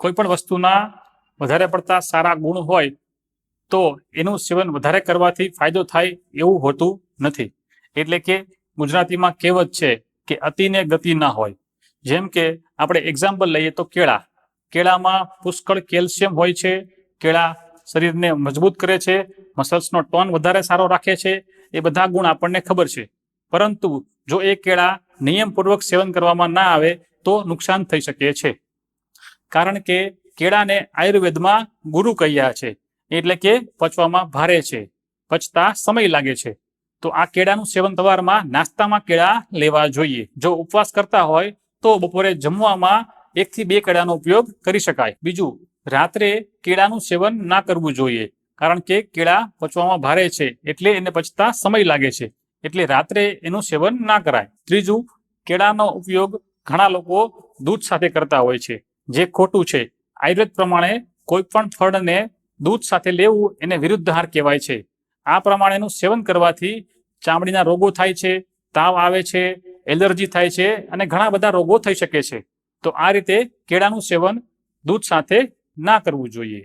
કોઈ પણ વસ્તુના વધારે પડતા સારા ગુણ હોય તો એનું સેવન વધારે કરવાથી ફાયદો થાય એવું હોતું નથી. એટલે કે ગુજરાતીમાં કહેવત છે કે અતિને ગતિ ના હોય. જેમ કે આપણે એક્ઝામ્પલ લઈએ તો કેળામાં પુષ્કળ કેલ્શિયમ હોય છે. કેળા શરીરને મજબૂત કરે છે, મસલ્સનો ટોન વધારે સારો રાખે છે. એ બધા ગુણ આપણને ખબર છે. પરંતુ જો એ કેળા નિયમપૂર્વક સેવન કરવામાં ના આવે તો નુકસાન થઈ શકે છે. કારણ કે કેળાને આયુર્વેદમાં ગુરુ કહ્યા છે, એટલે કે પચવામાં ભારે છે, પચતા સમય લાગે છે. તો આ કેળાનું સેવન સવારમાં નાસ્તામાં કેળા લેવા જોઈએ. જો ઉપવાસ કરતા હોય તો બપોરે જમવામાં 1 થી 2 કેળાનો ઉપયોગ કરી શકાય. બીજું, રાત્રે કેળાનું સેવન ના કરવું જોઈએ, કારણ કે કેળા પચવામાં ભારે છે એટલે એને પચતા સમય લાગે છે, એટલે રાત્રે એનું સેવન ના કરાય. ત્રીજું, કેળાનો ઉપયોગ ઘણા લોકો દૂધ સાથે કરતા હોય છે, જે ખોટું છે. આયુર્વેદ પ્રમાણે કોઈ પણ ફળને દૂધ સાથે લેવું એને વિરુદ્ધ આહાર કહેવાય છે. આ પ્રમાણેનું સેવન કરવાથી ચામડીના રોગો થાય છે, તાવ આવે છે, એલર્જી થાય છે અને ઘણા બધા રોગો થઈ શકે છે. તો આ રીતે કેળાનું સેવન દૂધ સાથે ના કરવું જોઈએ.